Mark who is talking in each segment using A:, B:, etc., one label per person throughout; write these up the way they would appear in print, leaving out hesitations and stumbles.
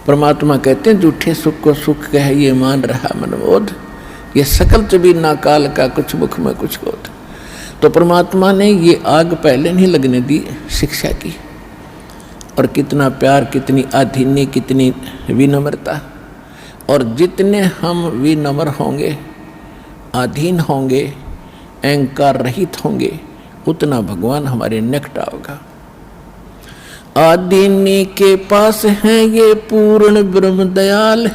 A: परमात्मा कहते हैं झूठे सुख को सुख कह ये मान रहा मनबोध, ये सकल चबीना काल का कुछ मुख में कुछ बोध। तो परमात्मा ने ये आग पहले नहीं लगने दी शिक्षा की। और कितना प्यार, कितनी आधीन्य, कितनी विनम्रता। और जितने हम विनम्र होंगे, अधीन होंगे, अहंकार रहित होंगे, उतना भगवान हमारे निकट होगा। आदीनी के पास है ये पूर्ण ब्रह्म दयाल,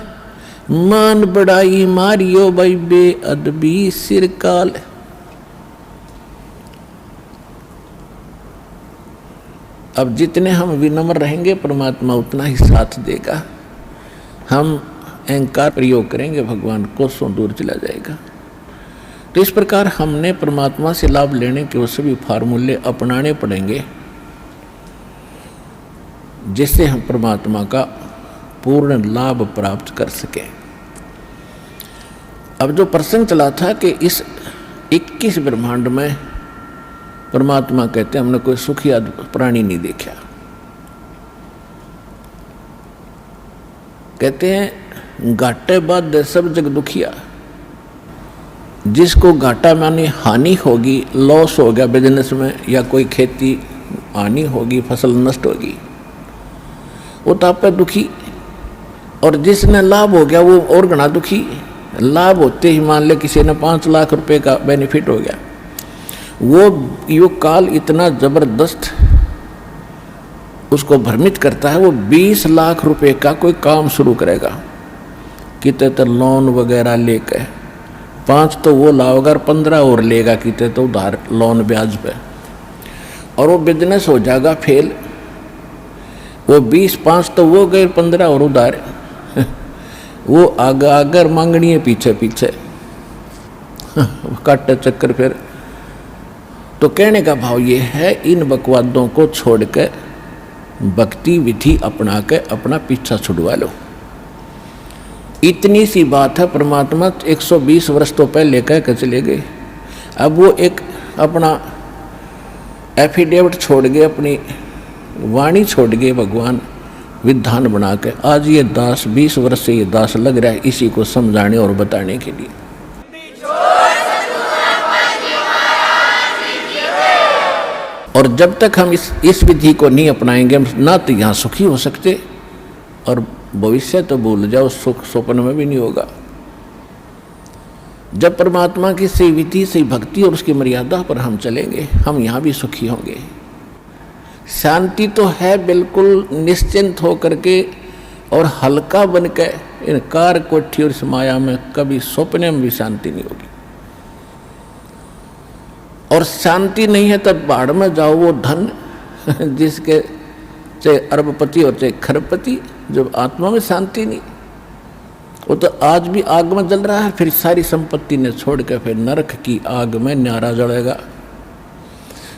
A: मान बढ़ाई मारियो भाई बेअदबी सिरकाल। अब जितने हम विनम्र रहेंगे परमात्मा उतना ही साथ देगा। हम अहंकार प्रयोग करेंगे भगवान कोसों दूर चला जाएगा। तो इस प्रकार हमने परमात्मा से लाभ लेने के वो सभी फार्मूले अपनाने पड़ेंगे जिससे हम परमात्मा का पूर्ण लाभ प्राप्त कर सकें। अब जो प्रसंग चला था कि इस 21 ब्रह्मांड में परमात्मा कहते हैं हमने कोई सुखी प्राणी नहीं देखा। कहते हैं घाटे बाद सब जग दुखिया। जिसको घाटा माने हानि होगी, लॉस हो गया बिजनेस में, या कोई खेती हानि होगी, फसल नष्ट होगी, वो तो आप पे दुखी। और जिसने लाभ हो गया वो और घना दुखी। लाभ होते ही मान ले किसी ने 5 लाख रुपए का बेनिफिट हो गया, वो यो काल इतना जबरदस्त उसको भ्रमित करता है। वो 20 लाख रुपए का कोई काम शुरू करेगा, कितने तो लोन वगैरह लेकर 5 तो वो लाओगा, 15 और लेगा, कितने तो उधार लोन ब्याज पे, और वो बिजनेस हो जाएगा फेल। वो 20-5 तो वो गए, 15 और उधार। वो आगर मांगनी है पीछे पीछे काटे चक्कर। फिर तो कहने का भाव ये है, इन बकवादों को छोड़कर भक्ति विधि अपना के अपना पीछा छुड़वा लो। इतनी सी बात है। परमात्मा 120 वर्ष तो पहले कह के चले गए। अब वो एक अपना एफिडेविट छोड़ गए, अपनी वाणी छोड़ गए भगवान विधान बना के। आज ये दास 20 वर्ष से ये दास लग रहा है इसी को समझाने और बताने के लिए। और जब तक हम इस विधि को नहीं अपनाएंगे ना तो यहाँ सुखी हो सकते, और भविष्य तो भूल जाओ, सुख स्वप्न में भी नहीं होगा। जब परमात्मा की सही विधि, सही भक्ति और उसकी मर्यादा पर हम चलेंगे, हम यहाँ भी सुखी होंगे। शांति तो है बिल्कुल निश्चिंत होकर के और हल्का बन के। इन कार कोठी और इस माया में कभी सपने में भी शांति नहीं होगी। और शांति नहीं है तब बाढ़ में जाओ, वो धन जिसके चाहे अरबपति और चाहे खरबपति, जब आत्मा में शांति नहीं, वो तो आज भी आग में जल रहा है, फिर सारी संपत्ति ने छोड़ के फिर नरक की आग में न्यारा जलेगा।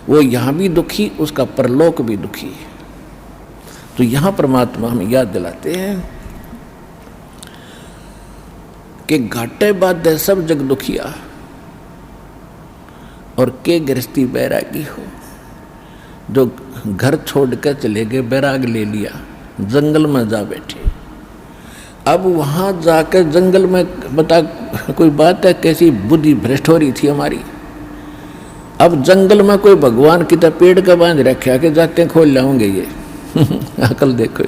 A: वो यहाँ भी दुखी, उसका परलोक भी दुखी। तो यहाँ परमात्मा हमें याद दिलाते हैं कि घाटे बाद सब जग दुखिया और के गृहस्थी बैरागी हो। जो घर छोड़ कर चले गए, बैराग ले लिया, जंगल में जा बैठे। अब वहाँ जाकर जंगल में बता कोई बात है, कैसी बुद्धि भ्रष्ट हो रही थी हमारी। अब जंगल में कोई भगवान की तरह पेड़ का बांध रखा कि जाते खोल लाऊंगे ये अकल देखो।